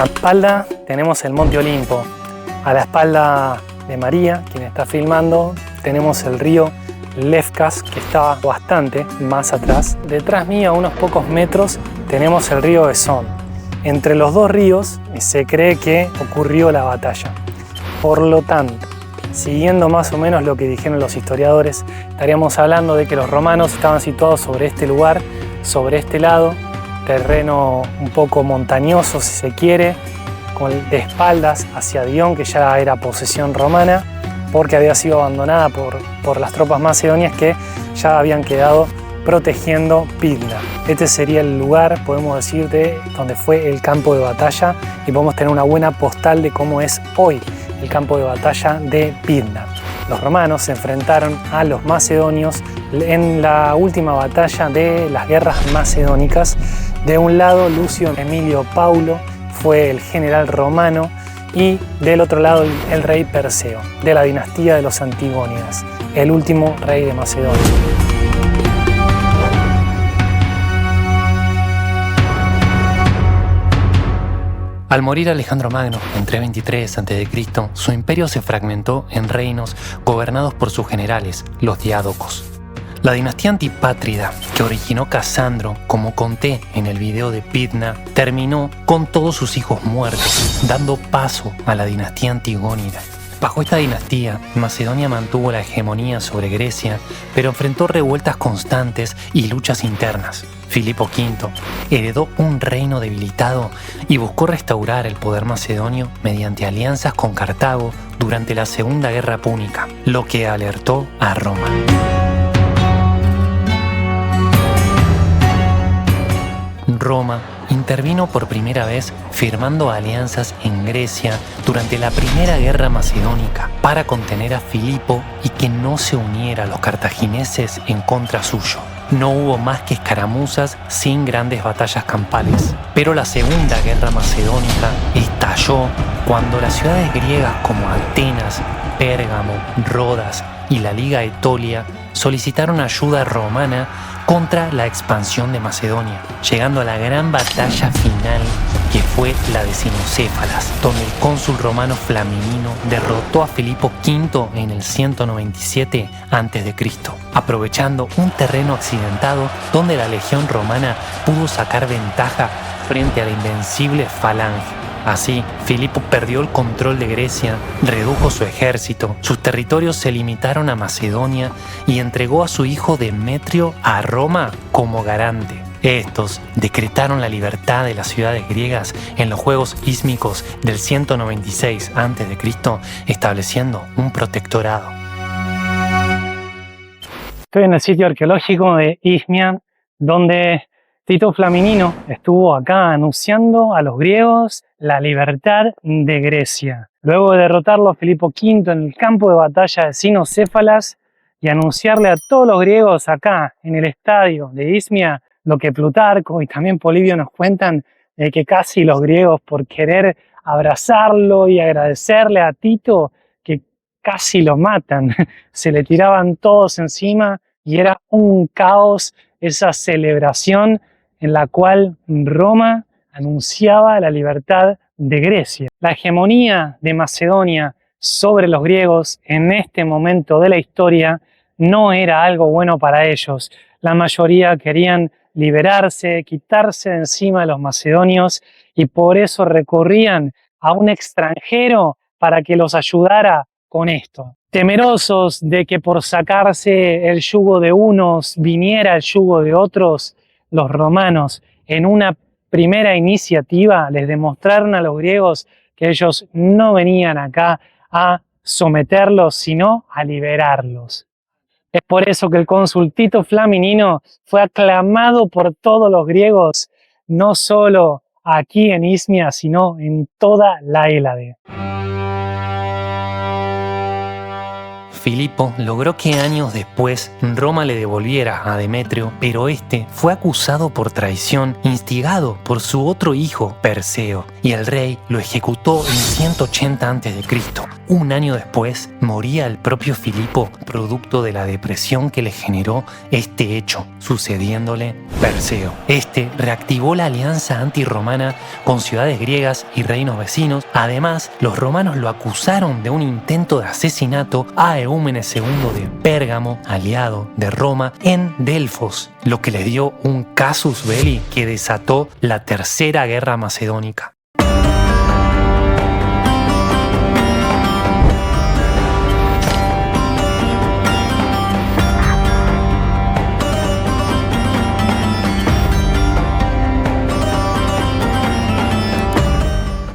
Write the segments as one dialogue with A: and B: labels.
A: espalda tenemos el Monte Olimpo. A la espalda de María, quien está filmando, tenemos el río Lefkas, que está bastante más atrás. Detrás mío, a unos pocos metros, tenemos el río Besón. Entre los dos ríos se cree que ocurrió la batalla. Por lo tanto, siguiendo más o menos lo que dijeron los historiadores, estaríamos hablando de que los romanos estaban situados sobre este lugar, sobre este lado, terreno un poco montañoso si se quiere, de espaldas hacia Dion, que ya era posesión romana, porque había sido abandonada por las tropas macedonias que ya habían quedado protegiendo Pydna. Este sería el lugar, podemos decir, donde fue el campo de batalla, y podemos tener una buena postal de cómo es hoy el campo de batalla de Pydna. Los romanos se enfrentaron a los macedonios en la última batalla de las guerras macedónicas. De un lado, Lucio Emilio Paulo fue el general romano, y del otro lado el rey Perseo, de la dinastía de los Antigónidas, el último rey de Macedonia.
B: Al morir Alejandro Magno en 323 a.C., su imperio se fragmentó en reinos gobernados por sus generales, los diádocos. La dinastía antipátrida, que originó Casandro, como conté en el video de Pydna, terminó con todos sus hijos muertos, dando paso a la dinastía antigónida. Bajo esta dinastía, Macedonia mantuvo la hegemonía sobre Grecia, pero enfrentó revueltas constantes y luchas internas. Filipo V heredó un reino debilitado y buscó restaurar el poder macedonio mediante alianzas con Cartago durante la Segunda Guerra Púnica, lo que alertó a Roma. Roma intervino por primera vez firmando alianzas en Grecia durante la Primera Guerra Macedónica para contener a Filipo y que no se uniera a los cartagineses en contra suyo. No hubo más que escaramuzas sin grandes batallas campales, pero la Segunda Guerra Macedónica estalló cuando las ciudades griegas como Atenas, Pérgamo, Rodas y la Liga Etolia solicitaron ayuda romana contra la expansión de Macedonia, llegando a la gran batalla final que fue la de Cinocéfalas, donde el cónsul romano Flaminino derrotó a Filipo V en el 197 a.C., aprovechando un terreno accidentado donde la legión romana pudo sacar ventaja frente a la invencible falange. Así, Filipo perdió el control de Grecia, redujo su ejército, sus territorios se limitaron a Macedonia y entregó a su hijo Demetrio a Roma como garante. Estos decretaron la libertad de las ciudades griegas en los Juegos Ísmicos del 196 a.C., estableciendo un protectorado.
A: Estoy en el sitio arqueológico de Ismia, donde Tito Flaminino estuvo acá anunciando a los griegos la libertad de Grecia. Luego de derrotarlo a Filipo V en el campo de batalla de Cinocéfalas y anunciarle a todos los griegos acá en el estadio de Ismia lo que Plutarco y también Polibio nos cuentan, de que casi los griegos, por querer abrazarlo y agradecerle a Tito, que casi lo matan, se le tiraban todos encima y era un caos esa celebración en la cual Roma anunciaba la libertad de Grecia. La hegemonía de Macedonia sobre los griegos en este momento de la historia no era algo bueno para ellos. La mayoría querían liberarse, quitarse de encima de los macedonios, y por eso recurrían a un extranjero para que los ayudara con esto. Temerosos de que por sacarse el yugo de unos viniera el yugo de otros, los romanos, en una primera iniciativa, les demostraron a los griegos que ellos no venían acá a someterlos, sino a liberarlos. Es por eso que el cónsul Tito Flaminino fue aclamado por todos los griegos, no solo aquí en Ismia, sino en toda la Hélade.
B: Filipo logró que años después Roma le devolviera a Demetrio, pero este fue acusado por traición, instigado por su otro hijo, Perseo, y el rey lo ejecutó en 180 a.C. un año después, moría el propio Filipo, producto de la depresión que le generó este hecho, sucediéndole Perseo. Este reactivó la alianza antirromana con ciudades griegas y reinos vecinos. Además, los romanos lo acusaron de un intento de asesinato a Eúmenes II de Pérgamo, aliado de Roma, en Delfos, lo que le dio un casus belli que desató la Tercera Guerra Macedónica.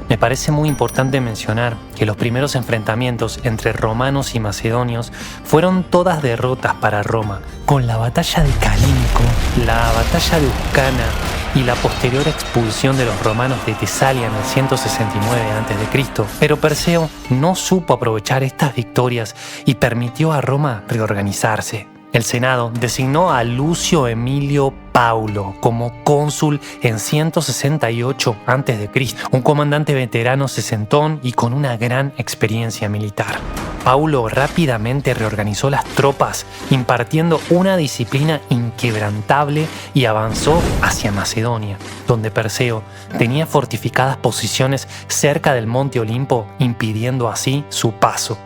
B: Me parece muy importante mencionar que los primeros enfrentamientos entre romanos y macedonios fueron todas derrotas para Roma, con la batalla de Calínico, la batalla de Uscana y la posterior expulsión de los romanos de Tesalia en el 169 a.C. Pero Perseo no supo aprovechar estas victorias y permitió a Roma reorganizarse. El Senado designó a Lucio Emilio Paulo como cónsul en 168 a.C., un comandante veterano sesentón y con una gran experiencia militar. Paulo rápidamente reorganizó las tropas, impartiendo una disciplina inquebrantable y avanzó hacia Macedonia, donde Perseo tenía fortificadas posiciones cerca del monte Olimpo, impidiendo así su paso.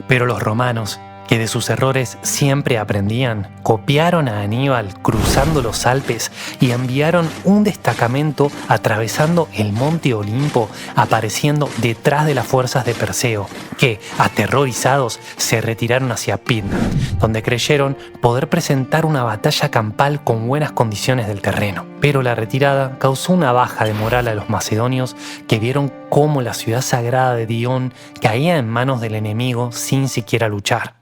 B: Pero los romanos, que de sus errores siempre aprendían, copiaron a Aníbal cruzando los Alpes y enviaron un destacamento atravesando el monte Olimpo, apareciendo detrás de las fuerzas de Perseo, que, aterrorizados, se retiraron hacia Pydna, donde creyeron poder presentar una batalla campal con buenas condiciones del terreno. Pero la retirada causó una baja de moral a los macedonios, que vieron cómo la ciudad sagrada de Dion caía en manos del enemigo sin siquiera luchar.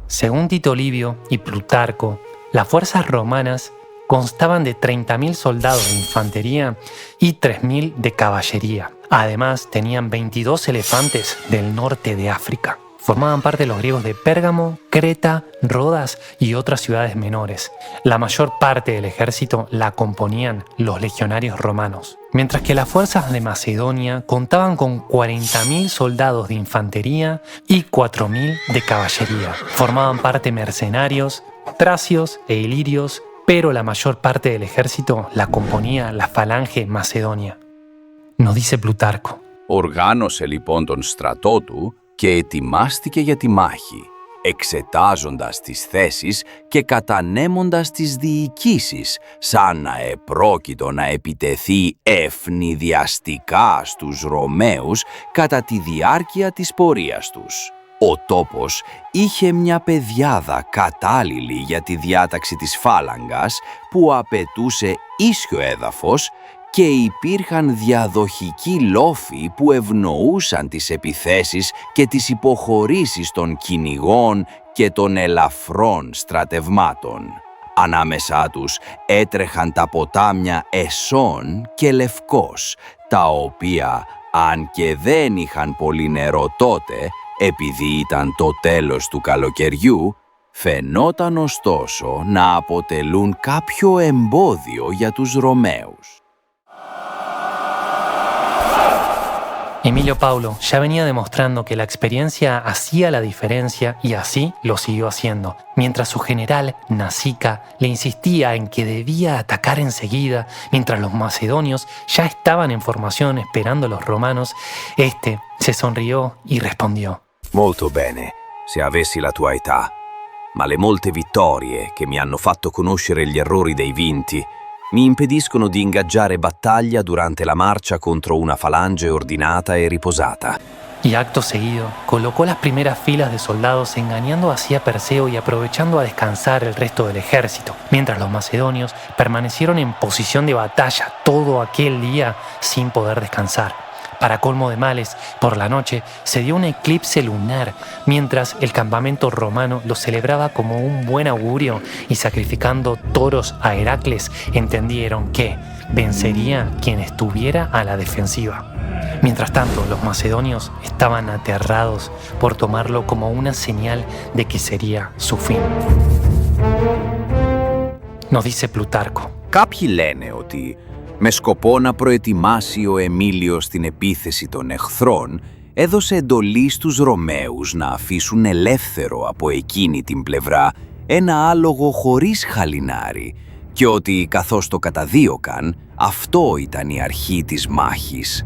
B: Según Tito Livio y Plutarco, las fuerzas romanas constaban de 30.000 soldados de infantería y 3.000 de caballería. Además, tenían 22 elefantes del norte de África. Formaban parte los griegos de Pérgamo, Creta, Rodas y otras ciudades menores. La mayor parte del ejército la componían los legionarios romanos, mientras que las fuerzas de Macedonia contaban con 40.000 soldados de infantería y 4.000 de caballería. Formaban parte mercenarios, tracios e ilirios, pero la mayor parte del ejército la componía la falange macedonia. Nos dice Plutarco.
C: Οργάνωσε λοιπόν τον στρατό του και ετοιμάστηκε για τη μάχη, εξετάζοντας τις θέσεις και κατανέμοντας τις διοικήσεις, σαν να επρόκειτο να επιτεθεί ευνηδιαστικά στους Ρωμαίους κατά τη διάρκεια της πορείας τους. Ο τόπος είχε μια πεδιάδα κατάλληλη για τη διάταξη της φάλαγγας που απαιτούσε ίσιο έδαφος και υπήρχαν διαδοχικοί λόφοι που ευνοούσαν τις επιθέσεις και τις υποχωρήσεις των κυνηγών και των ελαφρών στρατευμάτων. Ανάμεσά τους έτρεχαν τα ποτάμια Εσών και Λευκός, τα οποία, αν και δεν είχαν πολύ νερό τότε, επειδή ήταν το τέλος του καλοκαιριού, φαινόταν ωστόσο να αποτελούν κάποιο εμπόδιο για τους Ρωμαίους.
B: Emilio Paulo ya venía demostrando que la experiencia hacía la diferencia y así lo siguió haciendo, mientras su general, Nasica, le insistía en que debía atacar enseguida, mientras los macedonios ya estaban en formación esperando a los romanos. Este se sonrió y respondió:
C: Molto bene, se avessi la tua età, ma le molte vittorie che mi hanno fatto conoscere gli errori dei vinti mi impediscono di ingaggiare battaglia durante la marcia contro una falange ordinata e riposata.
B: Y acto seguido, colocó las primeras filas de soldados engañando así a Perseo y aprovechando a descansar el resto del ejército, mientras los macedonios permanecieron en posición de batalla todo aquel día sin poder descansar. Para colmo de males, por la noche se dio un eclipse lunar, mientras el campamento romano lo celebraba como un buen augurio y sacrificando toros a Heracles entendieron que vencería quien estuviera a la defensiva. Mientras tanto, los macedonios estaban aterrados por tomarlo como una señal de que sería su fin. Nos dice Plutarco.
C: Κάποιοι λένε ότι με σκοπό να προετοιμάσει ο Εμίλιος την επίθεση των εχθρών, έδωσε εντολή στους Ρωμαίους να αφήσουν ελεύθερο από εκείνη την πλευρά ένα άλογο χωρίς χαλινάρι και ότι καθώς το καταδίωκαν, αυτό ήταν η αρχή της μάχης.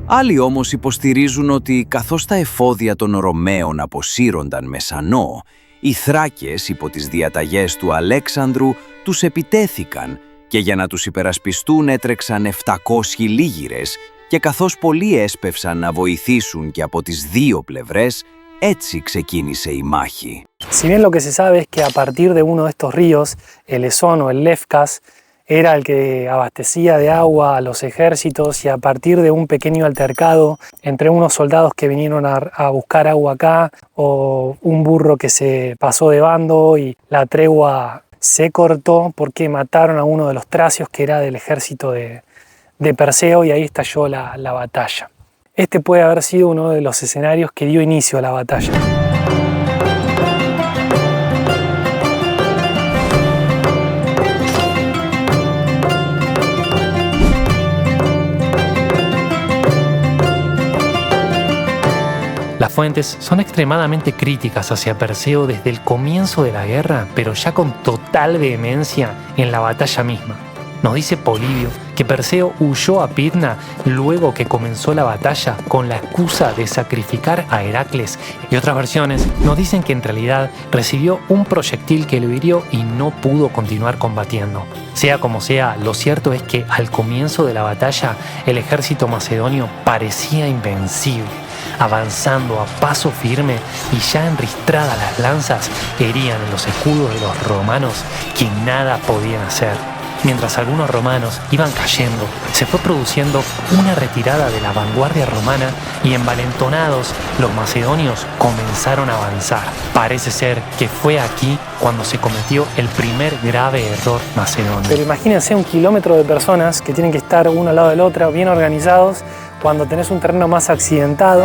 C: Άλλοι όμως υποστηρίζουν ότι καθώς τα εφόδια των Ρωμαίων αποσύρονταν με σανό, οι Θράκες υπό τις διαταγές του Αλέξανδρου τους επιτέθηκαν και για να τους υπερασπιστούν έτρεξαν 700 λίγηρες και καθώς πολλοί έσπευσαν να βοηθήσουν και από τις δύο πλευρές, έτσι ξεκίνησε η μάχη.
A: Si bien lo que se sabe es que a partir de uno de estos ríos, el Esón o el Lefkas, era el que abastecía de agua a los ejércitos y a partir de un pequeño altercado entre unos soldados que vinieron a buscar agua acá o un burro que se pasó de bando y la tregua se cortó porque mataron a uno de los tracios que era del ejército de Perseo y ahí estalló la batalla. Este puede haber sido uno de los escenarios que dio inicio a la batalla.
B: Las fuentes son extremadamente críticas hacia Perseo desde el comienzo de la guerra, pero ya con total vehemencia en la batalla misma. Nos dice Polibio que Perseo huyó a Pidna luego que comenzó la batalla con la excusa de sacrificar a Heracles, y otras versiones nos dicen que en realidad recibió un proyectil que lo hirió y no pudo continuar combatiendo. Sea como sea, lo cierto es que al comienzo de la batalla el ejército macedonio parecía invencible, avanzando a paso firme y ya enristradas las lanzas herían en los escudos de los romanos que nada podían hacer. Mientras algunos romanos iban cayendo, se fue produciendo una retirada de la vanguardia romana y envalentonados los macedonios comenzaron a avanzar. Parece ser que fue aquí cuando se cometió el primer grave error macedonio.
A: Pero imagínense 1 kilómetro de personas que tienen que estar uno al lado del otro, bien organizados, cuando tenés un terreno más accidentado.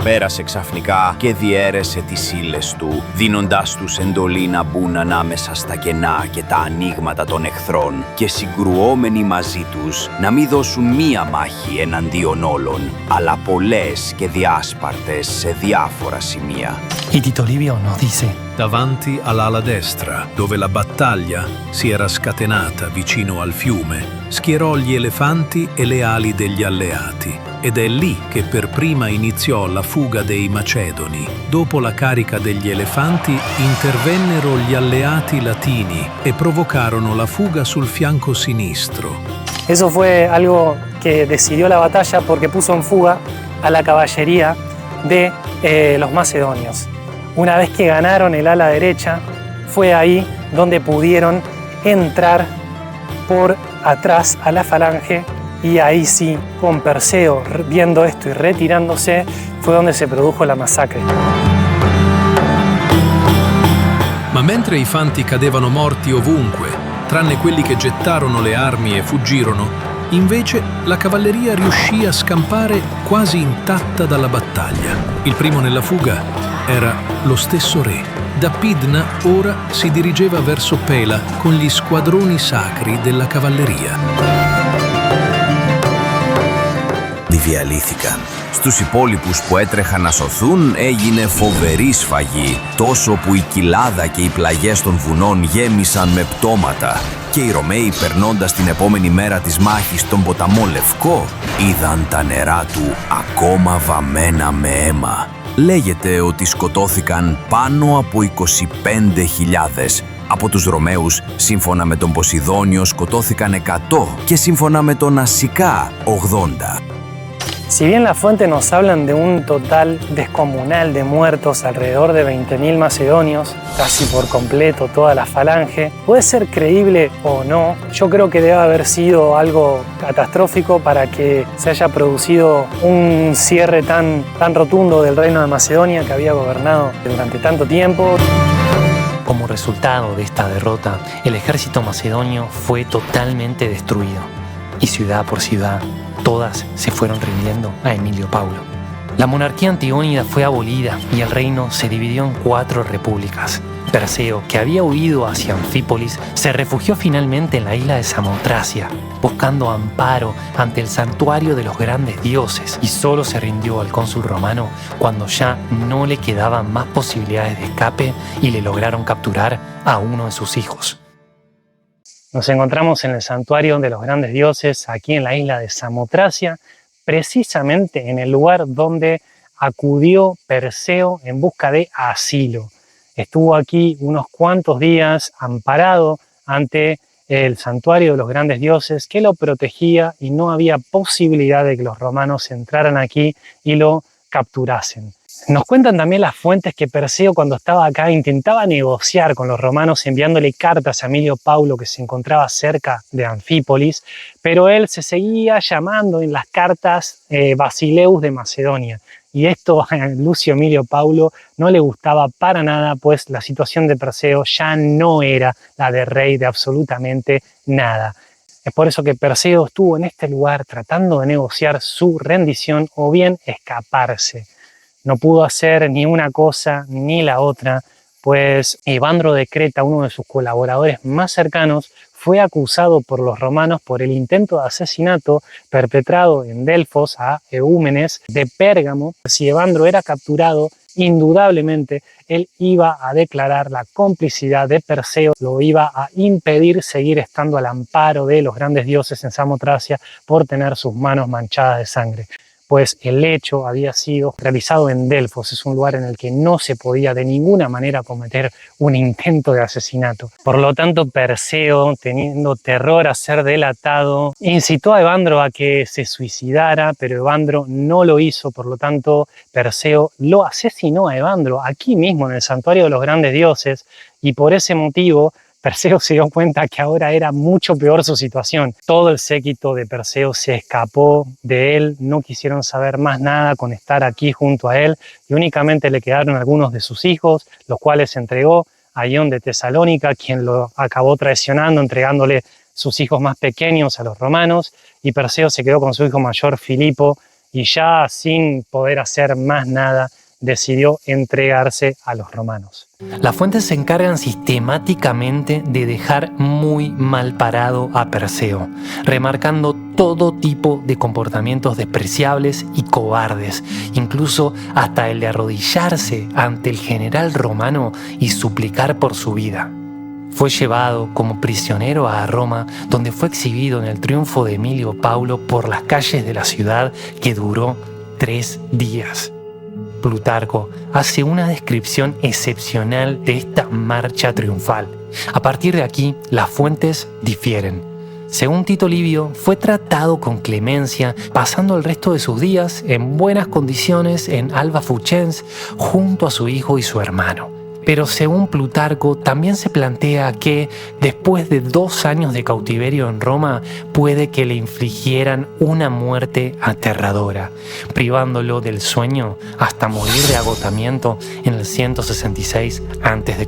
C: Πέρασε ξαφνικά και διέρεσε τις ύλες του, δίνοντάς τους εντολή να μπουν ανάμεσα στα κενά και τα ανοίγματα των εχθρών και συγκρουόμενοι μαζί τους να μην δώσουν μία μάχη εναντίον όλων, αλλά πολλές και διάσπαρτες σε διάφορα σημεία.
B: Y Tito Livio nos dice:
D: Davanti all'ala destra, dove la battaglia si era scatenata vicino al fiume, schierò gli elefanti e le ali degli alleati. Ed è lì che per prima iniziò la fuga dei Macedoni. Dopo la carica degli elefanti intervennero gli alleati latini e provocarono la fuga sul fianco sinistro.
A: Eso fue algo que decidió la batalla porque puso en fuga a la caballería de los macedonios. Una vez que ganaron el ala derecha, fue ahí donde pudieron entrar por atrás a la falange y ahí sí, con Perseo viendo esto y retirándose, fue donde se produjo la masacre.
D: Ma mentre i fanti cadevano morti ovunque, tranne quelli che gettarono le armi e fuggirono, invece la cavalleria riuscì a scampare quasi intatta dalla battaglia. Il primo nella fuga era lo stesso re. Da Pidna ora si dirigeva verso Pela con gli squadroni sacri della cavalleria.
C: Διαλύθηκαν. Στους υπόλοιπους που έτρεχαν να σωθούν έγινε φοβερή σφαγή, τόσο που η κοιλάδα και οι πλαγιές των βουνών γέμισαν με πτώματα και οι Ρωμαίοι περνώντας την επόμενη μέρα της μάχης στον ποταμό Λευκό είδαν τα νερά του ακόμα βαμμένα με αίμα. Λέγεται ότι σκοτώθηκαν πάνω από 25.000, Από τους Ρωμαίους, σύμφωνα με τον Ποσειδόνιο, σκοτώθηκαν 100 και σύμφωνα με τον Ασικά, 80.
A: Si bien las fuentes nos hablan de un total descomunal de muertos, alrededor de 20.000 macedonios, casi por completo toda la falange, puede ser creíble o no, yo creo que debe haber sido algo catastrófico para que se haya producido un cierre tan rotundo del reino de Macedonia que había gobernado durante tanto tiempo.
B: Como resultado de esta derrota, el ejército macedonio fue totalmente destruido y ciudad por ciudad, todas se fueron rindiendo a Emilio Paulo. La monarquía antigónida fue abolida y el reino se dividió en 4 repúblicas. Perseo, que había huido hacia Anfípolis, se refugió finalmente en la isla de Samotracia, buscando amparo ante el santuario de los grandes dioses, y solo se rindió al cónsul romano cuando ya no le quedaban más posibilidades de escape y le lograron capturar a uno de sus hijos.
A: Nos encontramos en el santuario de los grandes dioses, aquí en la isla de Samotracia, precisamente en el lugar donde acudió Perseo en busca de asilo. Estuvo aquí unos cuantos días amparado ante el santuario de los grandes dioses que lo protegía y no había posibilidad de que los romanos entraran aquí y lo capturasen. Nos cuentan también las fuentes que Perseo, cuando estaba acá, intentaba negociar con los romanos enviándole cartas a Emilio Paulo, que se encontraba cerca de Anfípolis, pero él se seguía llamando en las cartas Basileus de Macedonia. Y esto a Lucio Emilio Paulo no le gustaba para nada, pues la situación de Perseo ya no era la de rey de absolutamente nada. Es por eso que Perseo estuvo en este lugar tratando de negociar su rendición o bien escaparse. No pudo hacer ni una cosa ni la otra, pues Evandro de Creta, uno de sus colaboradores más cercanos, fue acusado por los romanos por el intento de asesinato perpetrado en Delfos a Eúmenes de Pérgamo. Si Evandro era capturado, indudablemente él iba a declarar la complicidad de Perseo, lo iba a impedir seguir estando al amparo de los grandes dioses en Samotracia por tener sus manos manchadas de sangre. Pues el hecho había sido realizado en Delfos, es un lugar en el que no se podía de ninguna manera cometer un intento de asesinato. Por lo tanto, Perseo, teniendo terror a ser delatado, incitó a Evandro a que se suicidara, pero Evandro no lo hizo, por lo tanto, Perseo lo asesinó a Evandro aquí mismo en el santuario de los grandes dioses, y por ese motivo Perseo se dio cuenta que ahora era mucho peor su situación. Todo el séquito de Perseo se escapó de él, no quisieron saber más nada con estar aquí junto a él y únicamente le quedaron algunos de sus hijos, los cuales entregó a Ión de Tesalónica, quien lo acabó traicionando, entregándole sus hijos más pequeños a los romanos, y Perseo se quedó con su hijo mayor Filipo y ya sin poder hacer más nada, decidió entregarse a los romanos.
B: Las fuentes se encargan sistemáticamente de dejar muy mal parado a Perseo, remarcando todo tipo de comportamientos despreciables y cobardes, incluso hasta el de arrodillarse ante el general romano y suplicar por su vida. Fue llevado como prisionero a Roma, donde fue exhibido en el triunfo de Emilio Paulo por las calles de la ciudad que duró 3 días. Plutarco hace una descripción excepcional de esta marcha triunfal. A partir de aquí, las fuentes difieren. Según Tito Livio, fue tratado con clemencia, pasando el resto de sus días en buenas condiciones en Alba Fuchens junto a su hijo y su hermano. Pero según Plutarco, también se plantea que después de 2 años de cautiverio en Roma, puede que le infligieran una muerte aterradora, privándolo del sueño hasta morir de agotamiento en el 166 a.C.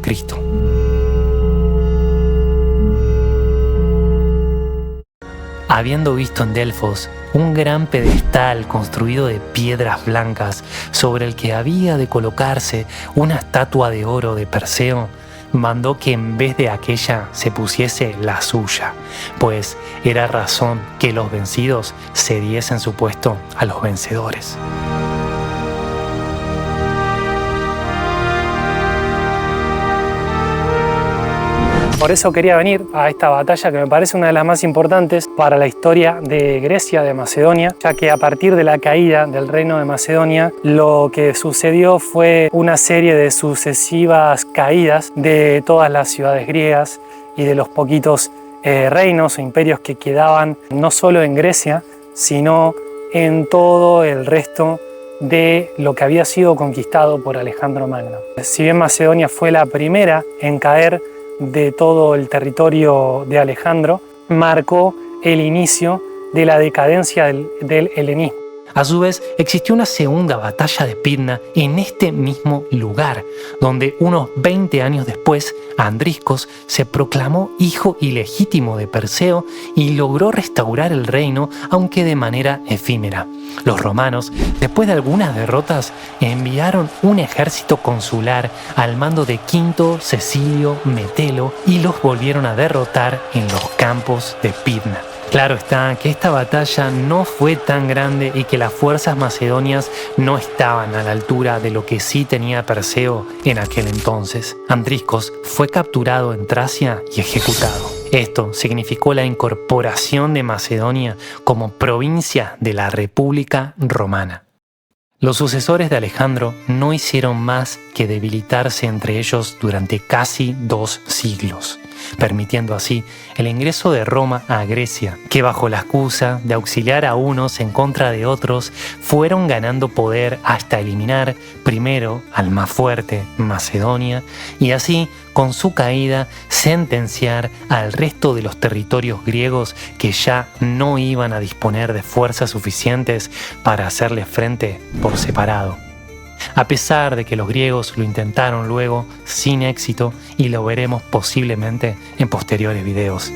B: Habiendo visto en Delfos un gran pedestal construido de piedras blancas sobre el que había de colocarse una estatua de oro de Perseo, mandó que en vez de aquella se pusiese la suya, pues era razón que los vencidos cediesen su puesto a los vencedores.
A: Por eso quería venir a esta batalla que me parece una de las más importantes para la historia de Grecia, de Macedonia, ya que a partir de la caída del reino de Macedonia, lo que sucedió fue una serie de sucesivas caídas de todas las ciudades griegas y de los poquitos reinos o imperios que quedaban no solo en Grecia, sino en todo el resto de lo que había sido conquistado por Alejandro Magno. Si bien Macedonia fue la primera en caer de todo el territorio de Alejandro, marcó el inicio de la decadencia del helenismo.
B: A su vez, existió una segunda batalla de Pydna en este mismo lugar, donde unos 20 años después, Andriscos se proclamó hijo ilegítimo de Perseo y logró restaurar el reino, aunque de manera efímera. Los romanos, después de algunas derrotas, enviaron un ejército consular al mando de Quinto Cecilio Metelo y los volvieron a derrotar en los campos de Pydna. Claro está que esta batalla no fue tan grande y que las fuerzas macedonias no estaban a la altura de lo que sí tenía Perseo en aquel entonces. Andriscos fue capturado en Tracia y ejecutado. Esto significó la incorporación de Macedonia como provincia de la República Romana. Los sucesores de Alejandro no hicieron más que debilitarse entre ellos durante casi 2 siglos, permitiendo así el ingreso de Roma a Grecia, que bajo la excusa de auxiliar a unos en contra de otros, fueron ganando poder hasta eliminar primero al más fuerte, Macedonia, y así, con su caída, sentenciar al resto de los territorios griegos que ya no iban a disponer de fuerzas suficientes para hacerle frente por separado. A pesar de que los griegos lo intentaron luego sin éxito, y lo veremos posiblemente en posteriores videos.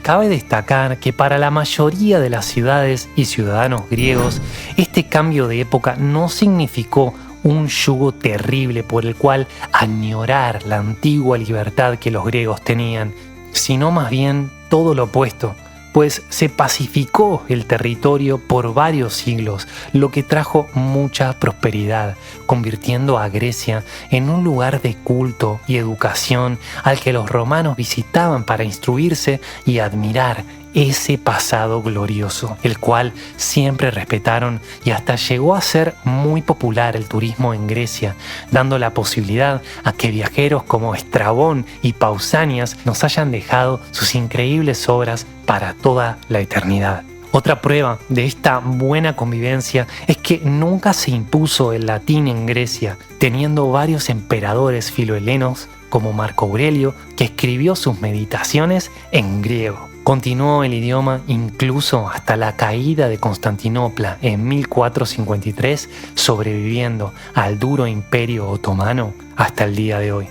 B: Cabe destacar que para la mayoría de las ciudades y ciudadanos griegos, este cambio de época no significó un yugo terrible por el cual añorar la antigua libertad que los griegos tenían, sino más bien todo lo opuesto, pues se pacificó el territorio por varios siglos, lo que trajo mucha prosperidad, convirtiendo a Grecia en un lugar de culto y educación al que los romanos visitaban para instruirse y admirar ese pasado glorioso, el cual siempre respetaron, y hasta llegó a ser muy popular el turismo en Grecia, dando la posibilidad a que viajeros como Estrabón y Pausanias nos hayan dejado sus increíbles obras para toda la eternidad. Otra prueba de esta buena convivencia es que nunca se impuso el latín en Grecia, teniendo varios emperadores filohelenos como Marco Aurelio, que escribió sus meditaciones en griego. Continuó el idioma incluso hasta la caída de Constantinopla en 1453, sobreviviendo al duro imperio otomano hasta el día de hoy.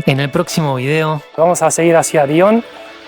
B: En el próximo video
A: vamos a seguir hacia Dion.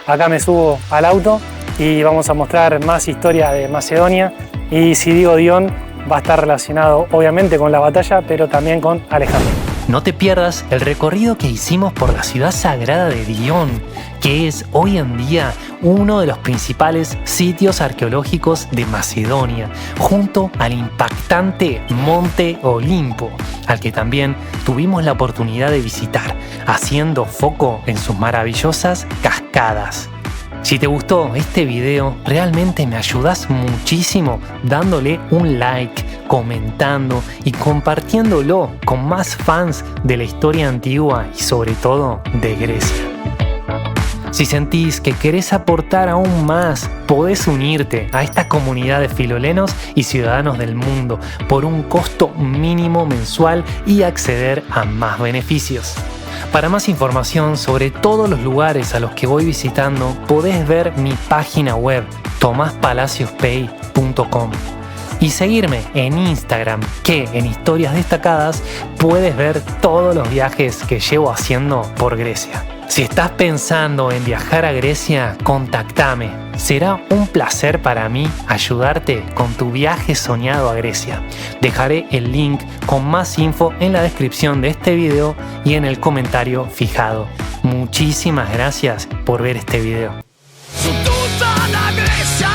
A: Acá me subo al auto y vamos a mostrar más historia de Macedonia. Y si digo Dion, va a estar relacionado obviamente con la batalla, pero también con Alejandro.
B: No te pierdas el recorrido que hicimos por la ciudad sagrada de Dion, que es hoy en día uno de los principales sitios arqueológicos de Macedonia, junto al impactante Monte Olimpo, al que también tuvimos la oportunidad de visitar, haciendo foco en sus maravillosas cascadas. Si te gustó este video, realmente me ayudas muchísimo dándole un like, comentando y compartiéndolo con más fans de la historia antigua y sobre todo de Grecia. Si sentís que querés aportar aún más, podés unirte a esta comunidad de filolenos y ciudadanos del mundo por un costo mínimo mensual y acceder a más beneficios. Para más información sobre todos los lugares a los que voy visitando, podés ver mi página web tomaspalaciospay.com y seguirme en Instagram, que en historias destacadas puedes ver todos los viajes que llevo haciendo por Grecia. Si estás pensando en viajar a Grecia, contactame. Será un placer para mí ayudarte con tu viaje soñado a Grecia. Dejaré el link con más info en la descripción de este video y en el comentario fijado. Muchísimas gracias por ver este video.
E: Su tutta la Grecia